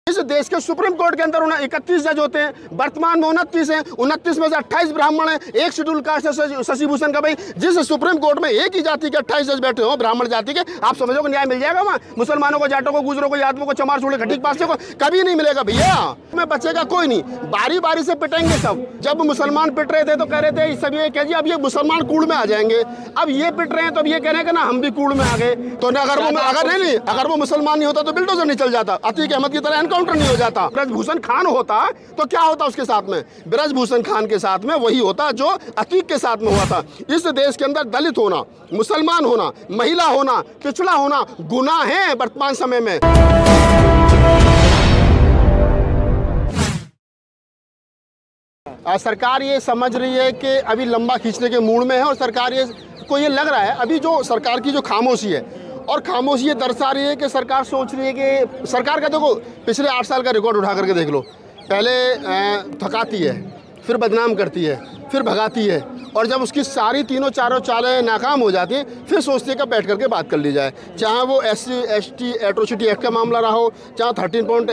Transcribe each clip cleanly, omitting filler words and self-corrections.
इस देश के सुप्रीम कोर्ट के अंदर 31 जज होते हैं, वर्तमान में 29 हैं। 29 में से 28 ब्राह्मण हैं, एक शेड्यूल कास्ट है शशिभूषण का। भाई जिस सुप्रीम कोर्ट में एक ही जाति के 28 जज बैठे हो ब्राह्मण जाति के, आप समझो कि न्याय मिल जाएगा वहाँ? मुसलमानों को, जाटों को, गुजरों को, यादवों को, चमार छोड़े खटीक पासे को कभी नहीं मिलेगा भैया। में बचेगा कोई नहीं, बारी बारी से पिटेंगे सब। जब मुसलमान पिट रहे थे तो कह रहे थे सब ये कह जी अब ये मुसलमान कूड़ में आ जाएंगे, अब ये पिट रहे हैं तो अब ये कह रहे हैं कि ना हम भी कूड़ में आ गए। तो अगर वो मुसलमान नहीं होता तो बिल्डोजर नहीं चल जाता, अतीक अहमद की तरह एनकाउंटर नहीं हो जाता। ब्रजभूषण खान होता तो क्या होता उसके साथ में? ब्रजभूषण खान के साथ में वही होता जो अतीक के साथ में हुआ था। इस देश के अंदर दलित होना, मुसलमान होना, महिला होना, पिछड़ा होना गुनाह है वर्तमान समय में। सरकार ये समझ रही है कि अभी लंबा खींचने के मूड में है, और सरकार को ये लग रहा है अभी जो सरकार की जो खामोशी है, और खामोशी ये दर्शा रही है कि सरकार सोच रही है कि सरकार का देखो पिछले 8 साल का रिकॉर्ड उठा करके देख लो। पहले थकाती है, फिर बदनाम करती है, फिर भगाती है, और जब उसकी सारी तीनों चारों चालें नाकाम हो जाती हैं फिर सोचती है कि बैठ करके बात कर ली जाए। चाहे वो SC/ST एट्रोसिटी एक्ट का मामला रहा हो, चाहे 13 पॉइंट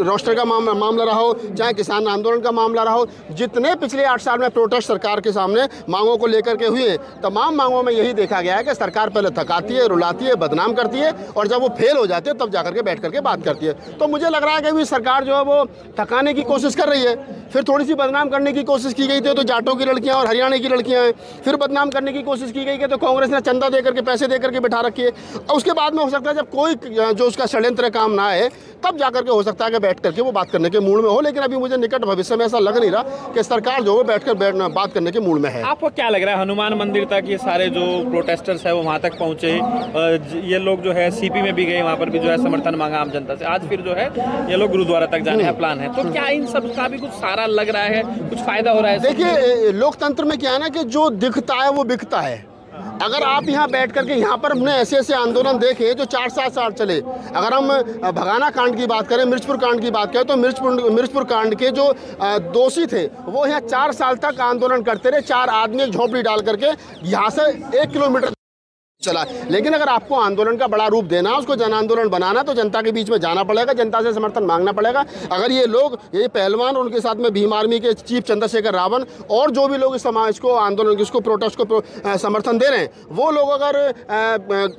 रोस्टर का मामला रहा हो, चाहे किसान आंदोलन का मामला रहा हो, जितने पिछले 8 साल में प्रोटेस्ट सरकार के सामने मांगों को लेकर के हुए, तमाम मांगों में यही देखा गया है कि सरकार पहले थकाती है, रुलाती है, बदनाम करती है, और जब वो फेल हो जाती है तब जा करके बैठ करके बात करती है। तो मुझे लग रहा है कि अभी सरकार जो है वो थकाने की कोशिश कर रही है। फिर थोड़ी सी बदनाम करने की कोशिश की गई थी तो जाटों की लड़कियां और हरियाणा की लड़कियां हैं, फिर बदनाम करने की कोशिश की गई कि तो कांग्रेस ने चंदा दे करके, पैसे दे करके बिठा रखी है। और उसके बाद में हो सकता है जब कोई जो उसका षड्यंत्र काम ना आए तब जाकर के हो सकता है कि बैठ करके वो बात करने के मूड में हो। लेकिन अभी मुझे निकट भविष्य में ऐसा लग नहीं रहा कि सरकार जो है बैठकर बात करने के मूड में है। आपको क्या लग रहा है, हनुमान मंदिर तक ये सारे जो प्रोटेस्टर्स है वो वहाँ तक पहुँचे, ये लोग जो है CP में भी गए, वहाँ पर भी जो है समर्थन मांगा आम जनता से, आज फिर जो है ये लोग गुरुद्वारा तक जाने का प्लान है। तो क्या इन सब का भी कुछ सारा लग रहा है, कुछ फायदा हो रहा है? देखिए लोकतंत्र में क्या है ना कि जो दिखता है वो बिकता है। अगर आप यहाँ बैठ करके यहाँ पर हमने ऐसे आंदोलन देखे जो 4-7 साल चले। अगर हम भगाना कांड की बात करें, मिर्चपुर कांड की बात करें, तो मिर्चपुर कांड के जो दोषी थे वो यहाँ 4 साल तक आंदोलन करते रहे। 4 आदमी एक झोंपड़ी डाल करके यहाँ से 1 किलोमीटर चला। लेकिन अगर आपको आंदोलन का बड़ा रूप देना, उसको जन आंदोलन बनाना, तो जनता के बीच में जाना पड़ेगा, जनता से समर्थन मांगना पड़ेगा। अगर ये लोग, ये पहलवान और उनके साथ में भीम आर्मी के चीफ चंद्रशेखर रावण और जो भी लोग इस समाज को आंदोलन, इसको प्रोटेस्ट को समर्थन दे रहे हैं, वो लोग अगर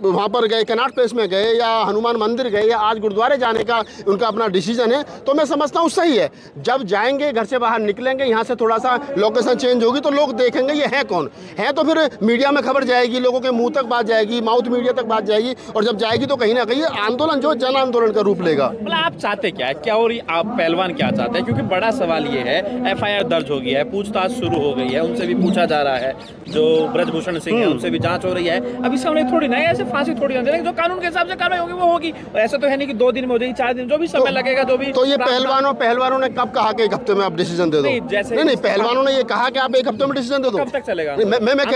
वहाँ पर गए, कनॉट प्लेस में गए या हनुमान मंदिर गए या आज गुरुद्वारे जाने का उनका अपना डिसीजन है, तो मैं समझता हूँ सही है। जब जाएंगे, घर से बाहर निकलेंगे, यहाँ से थोड़ा सा लोकेशन चेंज होगी तो लोग देखेंगे ये है कौन है, तो फिर मीडिया में खबर जाएगी, लोगों के मुँह तक बात जाएगी, माउथ मीडिया तक बात जाएगी, और जब जाएगी तो कहीं ना कहीं आंदोलन जो जन आंदोलन का रूप लेगा। मतलब आप चाहते क्या है, क्या और आप पहलवान क्या चाहते हैं? क्योंकि बड़ा सवाल ये है, FIR दर्ज हो गई है, पूछताछ शुरू हो गई है, उनसे भी पूछा जा रहा है, जो ब्रजभूषण सिंह है उनसे भी जांच हो रही है। अभी सामने थोड़ी ना ऐसे फांसी थोड़ी ना दे, जो कानून के हिसाब से कार्रवाई होगी वो होगी। ऐसा तो है नहीं कि 2 दिन में हो जाएगी, 4 दिन, जो भी समय लगेगा, जो भी। तो ये पहलवानों ने कब कहा कि 1 हफ्ते में आप डिसीजन दे दो? नहीं, पहलवानों ने ये कहा कि आप 1 हफ्ते में डिसीजन दे दो। कब तक चलेगा? मैं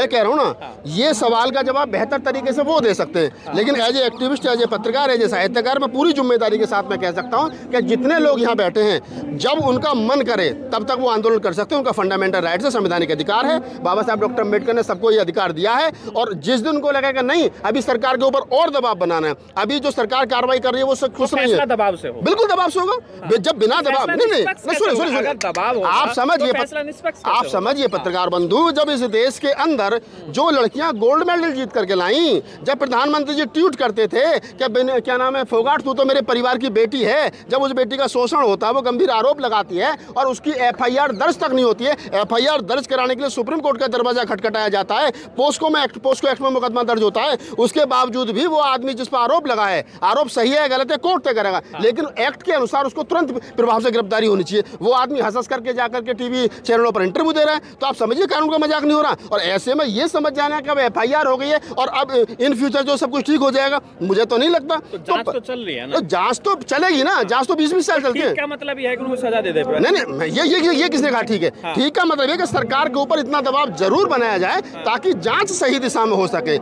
कह रहा हूँ ना, ये सवाल का जवाब बेहतर तरीके से वो दे सकते हैं। लेकिन as a activist, as a पत्रकार, एज ए साहित्यकार, मैं पूरी जिम्मेदारी के साथ मैं कह सकता हूँ कि जितने लोग यहाँ बैठे हैं, जब उनका मन करे तब तक वो आंदोलन कर सकते हैं। उनका फंडामेंटल राइट है, संवैधानिक अधिकार है। बाबा साहब डॉक्टर अम्बेडकर ने सबको ये अधिकार दिया है। और जिस दिन उनको लगेगा नहीं अभी सरकार के ऊपर और दबाव बनाना है, अभी जो सरकार कार्रवाई कर रही है वो खुश नहीं है, दबाव से हो, बिल्कुल दबाव से होगा। जब बिना दबाव नहीं, आप समझिए पत्रकार बंधु, जब इस देश के अंदर जो लड़कियां गोल्ड मेडल जीत करके लाई, जब प्रधानमंत्री जी ट्वीट करते थे कि क्या नाम है, फोगाट तू तो मेरे परिवार की बेटी है, जब उस बेटी का शोषण होता है, वो गंभीर आरोप लगाती है और उसकी FIR दर्ज तक नहीं होती है। FIR दर्ज कराने के लिए सुप्रीम कोर्ट का दरवाजा खटखटाया जाता है, पोस्को एक्ट में मुकदमा दर्ज होता है, उसके बावजूद भी वो आदमी जिस पर आरोप लगा है, आरोप सही है गलत है कोर्ट तय करेगा, लेकिन एक्ट के अनुसार उसको तुरंत प्रभाव से गिरफ्तारी होनी चाहिए। वो आदमी हंस करके जाकर के टीवी चैनलों पर इंटरव्यू दे रहा है, तो आप समझिए कानून का मजाक नहीं हो रहा। और ऐसे में ये समझ जाना कि अब FIR हो गई है और अब इन फ्यूचर जो सब कुछ ठीक हो जाएगा, मुझे तो नहीं लगता। तो जांच तो चल रही है ना, जांच तो चलेगी ना, जांच तो 20-20 साल चलती है। क्या मतलब ये है कि उनको सजा दे दे? नहीं, ये किसने कहा ठीक है? ठीक का मतलब है कि सरकार के ऊपर इतना दबाव जरूर बनाया जाए ताकि जांच सही दिशा में हो सके।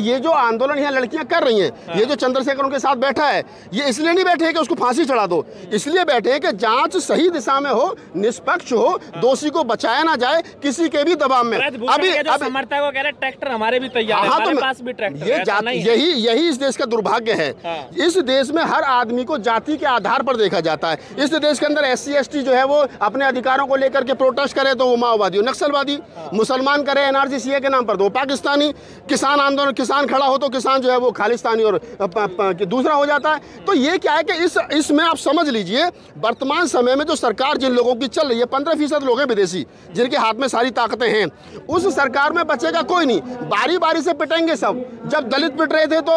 ये जो आंदोलन यहाँ लड़कियां कर रही हैं, ये जो चंद्रशेखर उनके साथ बैठा है, ये इसलिए नहीं बैठे हैं कि उसको फांसी चढ़ा दो, इसलिए बैठे हैं कि जांच सही दिशा में हो, निष्पक्ष हो, दोषी को बचाया ना जाए किसी के भी दबाव में। अभी समर्थक सारे ट्रैक्टर हमारे भी तैयार हैं, हमारे पास भी ट्रैक्टर है, ऐसा नहीं है। यही इस देश का दुर्भाग्य है। इस देश में हर आदमी को जाति के आधार पर देखा जाता है। इस देश के अंदर SC ST जो है वो अपने अधिकारों को लेकर के प्रोटेस्ट करे तो वो माओवादी, नक्सलवादी, मुसलमान करे NRC CA के नाम पर तो पाकिस्तानी, किसान आंदोलन, किसान खड़ा हो तो किसान जो है वो खालिस्तानी और दूसरा हो जाता है। तो ये क्या है कि इसमें आप समझ लीजिए, वर्तमान समय में जो सरकार जिन लोगों की चल रही है, 15% लोग हैं विदेशी जिनके हाथ में सारी ताकतें हैं, उस सरकार में बचेगा कोई नहीं। बारी बारी से पिटेंगे सब। जब दलित पिट रहे थे तो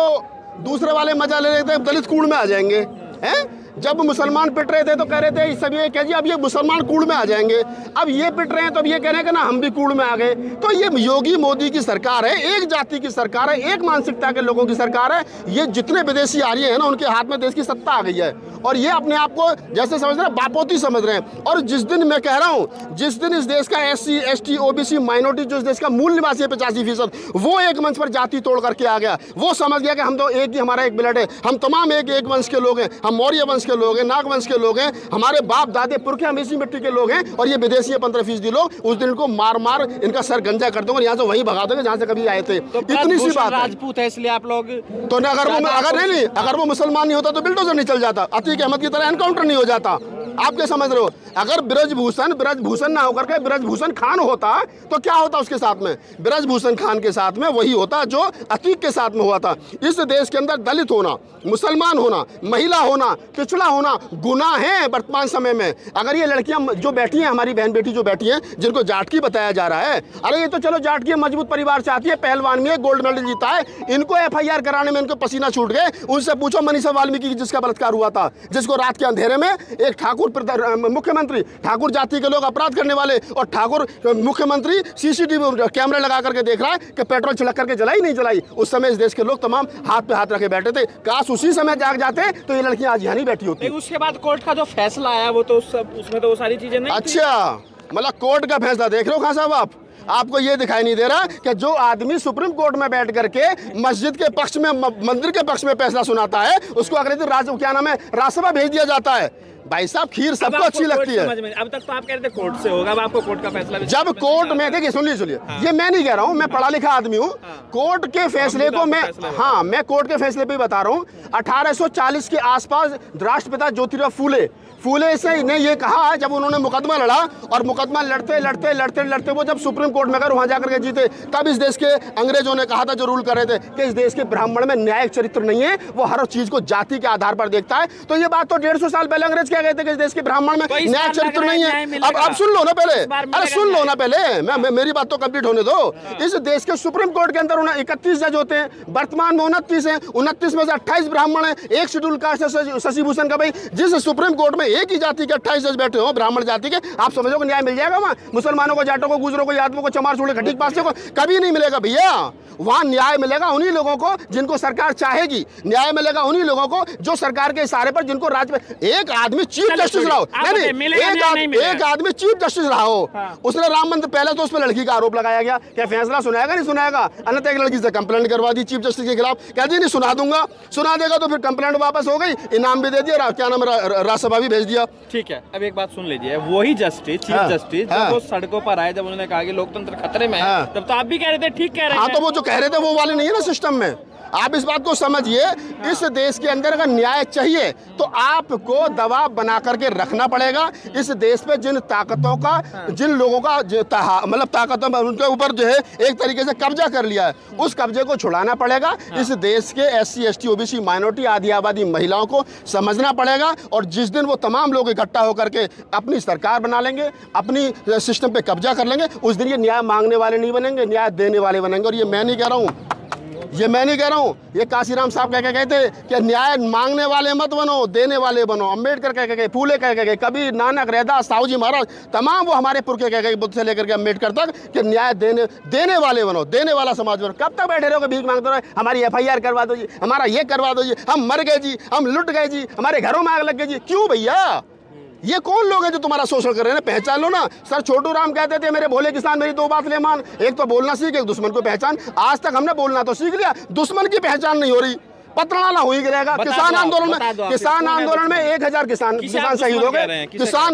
दूसरे वाले मजा ले रहे थे, दलित कूड़ में आ जाएंगे, हैं? जब मुसलमान पिट रहे थे तो कह रहे थे सब ये कह जी अब ये मुसलमान कूड़ में आ जाएंगे। अब ये पिट रहे हैं तो अब ये कह रहे हैं कि ना हम भी कूड़ में आ गए। तो ये योगी मोदी की सरकार है, एक जाति की सरकार है, एक मानसिकता के लोगों की सरकार है। ये जितने विदेशी आ रही है ना, उनके हाथ में देश की सत्ता आ गई है और ये अपने आप को जैसे समझ रहे हैं, बापोती समझ रहे हैं। और जिस दिन मैं कह रहा हूँ, जिस दिन इस देश का SC ST OBC माइनॉरिटी जो इस देश का मूल निवासी है 85%, वो एक मंच पर जाति तोड़ करके आ गया, वो समझ गया कि हम तो एक ही, हमारा एक ब्लड है, हम तमाम एक वंश के लोग हैं, हम मौर्य वंश के लोग हैं, नाग वंश के लोग हैं, हमारे बाप दादे पुरखे हम इसी मिट्टी के लोग हैं और ये विदेशी 15% लोग, उस दिन को मार मार इनका सर गंजा कर देंगे और यहाँ से वहीं भगा देंगे जहाँ से कभी आए थे। तो इतनी सी बात राजपूत है इसलिए आप लोग तो अगर वो मुसलमान नहीं होता तो बिल्डोजर नहीं चल जाता, अतीक अहमद की तरह एनकाउंटर नहीं हो जाता। आप क्या समझ रहे हो? अगर ब्रजभूषण ना होकर के ब्रजभूषण खान होता तो क्या होता उसके साथ में? ब्रजभूषण खान के साथ में वही होता जो अतीक के साथ में हुआ था। इस देश के अंदर दलित होना, मुसलमान होना, महिला होना, पिछड़ा होना गुनाह है वर्तमान समय में। अगर ये लड़कियां जो बैठी हैं, हमारी बहन बेटी जो बैठी हैं, जिनको जाटकी बताया जा रहा है, अरे ये तो चलो जाटकी मजबूत परिवार से आती है, पहलवान में गोल्ड मेडल जीता है, इनको FIR कराने में इनको पसीना छूट गए। उनसे पूछो मनीषा वाल्मीकि जिसका बलात्कार हुआ था, जिसको रात के अंधेरे में एक ठाकुर मुख्यमंत्री, ठाकुर जाति के लोग अपराध करने वाले और ठाकुर मुख्यमंत्री CCTV कैमरे लगा करके देख रहा है कि पेट्रोल छिड़क करके जलाई नहीं जलाई। उस समय इस देश के लोग तमाम हाथ पे हाथ रखे बैठे थे। काश उसी समय जाग जाते तो ये लड़कियां आज यहाँ नहीं बैठी होती। उसके बाद कोर्ट का जो फैसला आया वो तो उसमें तो वो सारी चीजें नहीं। अच्छा, मतलब कोर्ट का फैसला देख रहे हो खान साहब आप? आपको ये दिखाई नहीं दे रहा कि जो आदमी सुप्रीम कोर्ट में बैठ करके मस्जिद के पक्ष में, मंदिर के पक्ष में फैसला सुनाता है, उसको अगले दिन क्या नाम है, राज्यसभा भेज दिया जाता है। भाई साहब, खीर सबको अच्छी लगती है। अब तक तो आप कह रहे थे कोर्ट से होगा, अब आपको कोर्ट का फैसला जब कोर्ट में, देखिए सुनिए, ये मैं नहीं कह रहा हूँ, मैं पढ़ा लिखा आदमी हूँ। कोर्ट के फैसले को मैं कोर्ट के फैसले पे बता रहा हूँ। 1840 के आसपास राष्ट्रपिता ज्योतिराव फूले से ने ये कहा, जब उन्होंने मुकदमा लड़ा और मुकदमा लड़ते वो जब सुप्रीम कोर्ट में गए, वहां जाकर के जीते, तब इस देश के अंग्रेजों ने कहा था, जो रूल कर रहे थे, कि इस देश के ब्राह्मण में न्यायिक चरित्र नहीं है, वो हर चीज को जाति के आधार पर देखता है। तो ये बात तो 150 साल पहले अंग्रेज कह गए थे कि इस देश के ब्राह्मण में न्यायिक चरित्र नहीं है। अब सुन लो ना पहले, अरे सुन लो ना पहले, मेरी बात तो कंप्लीट होने दो। इस देश के सुप्रीम कोर्ट के अंदर 31 जज होते हैं, वर्तमान में 29 है। 29 में से 28 ब्राह्मण है, एक शेड्यूल कास्ट है शशिभूषण का। भाई, जिस सुप्रीम कोर्ट में एक ही जाति के 28 जज बैठे हो, ब्राह्मण जाति के, आप समझो कि न्याय मिल जाएगा वहाँ? मुसलमानों को, जाटों को, गुजरों को, यादवों को, चमार छोड़े खटीक पासे को कभी नहीं मिलेगा भैया। वहाँ न्याय मिलेगा उन्हीं लोगों को जिनको सरकार चाहेगी, न्याय मिलेगा उन्हीं लोगों को जो सरकार के इशारे पर, जिनको राज्य में एक आदमी चीफ जस्टिस रहा हो, एक आदमी चीफ जस्टिस रहा हो, उसने राम मंदिर, पहले तो उस पर लड़की का आरोप लगाया गया, क्या फैसला सुनाएगा? नहीं सुनाएगा। अन्यथा एक लड़की से कंप्लेंट करवा दी चीफ जस्टिस के खिलाफ, कह दी नहीं सुना दूंगा, सुना देगा तो फिर कंप्लेंट वापस हो गई, इनाम भी दे दिया, क्या नाम, राज्यसभा भी भेज दिया। ठीक है, अब एक बात सुन लीजिए, वही जस्टिस, चीफ जस्टिस, जब वो सड़कों पर आए, जब उन्होंने कहा कि लोकतंत्र खतरे में है, तब तो आप भी कह रहे थे ठीक कह रहे हैं। हाँ, तो वो जो कह रहे थे वो वाले नहीं है ना सिस्टम में। आप इस बात को समझिए, इस देश के अंदर अगर न्याय चाहिए तो आपको दबाव बना करके रखना पड़ेगा। इस देश पे जिन ताकतों का, जिन लोगों का मतलब ताकतों पर उनके ऊपर जो है एक तरीके से कब्जा कर लिया है, उस कब्जे को छुड़ाना पड़ेगा। इस देश के SC ST OBC माइनॉरिटी, आदि आबादी महिलाओं को समझना पड़ेगा। और जिस दिन वो तमाम लोग इकट्ठा होकर के अपनी सरकार बना लेंगे, अपनी सिस्टम पे कब्जा कर लेंगे, उस दिन ये न्याय मांगने वाले नहीं बनेंगे, न्याय देने वाले बनेंगे। और ये मैं नहीं कह रहा हूँ, ये काशीराम साहब कह के गए थे कि न्याय मांगने वाले मत बनो, देने वाले बनो। अम्बेडकर कह के गए, फूले कह के गए, कबीर, नानक, रैदास, साहू जी महाराज, तमाम वो हमारे पुरखे कह गए, बुद्ध से लेकर के अम्बेडकर तक, कि न्याय देने वाले बनो, देने वाला समाज बनो। कब तक बैठे रहोगे भीख मांगते रहे? हमारी FIR करवा दो जी, हमारा ये करवा दो जी, हम मर गए जी, हम लुट गए जी, हमारे घरों में आग लग गई जी। क्यों भैया? ये कौन लोग हैं जो तुम्हारा शोषण कर रहे हैं? पहचान लो ना। सर छोटू राम कहते थे, मेरे भोले किसान मेरी 2 बात ले मान, एक तो बोलना सीख, एक दुश्मन को पहचान। आज तक हमने बोलना तो सीख लिया, दुश्मन की पहचान नहीं हो रही। पतराना हो ही गिरेगा। किसान आंदोलन में 1000 किसान शहीद हो गए।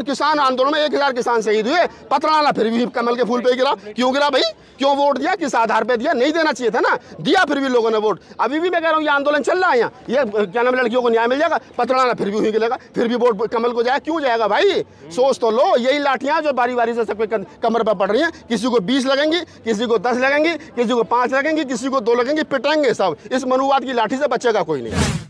किसान आंदोलन में 1000 किसान शहीद हुए, पतराना फिर भी कमल के फूल पे गिरा। क्यों गिरा भाई? क्यों वोट दिया? किस आधार पे दिया? नहीं देना चाहिए था ना, दिया फिर भी लोगों ने वोट। अभी भी मैं कह रहा हूँ ये आंदोलन चल रहा है यहाँ, ये क्या नाम, लड़कियों को न्याय मिल जाएगा, पतराना फिर भी गिरेगा, फिर भी वोट कमल को जाएगा। क्यों जाएगा भाई? सोच तो लो। यही लाठियां जो बारी बारी से सबके कमर पर पड़ रही हैं, किसी को 20 लगेंगी, किसी को 10 लगेंगी, किसी को 5 लगेंगी, किसी को 2 लगेंगी, पिटेंगे सब। इस मनुवाद की लाठी से बचेगा कोई नहीं।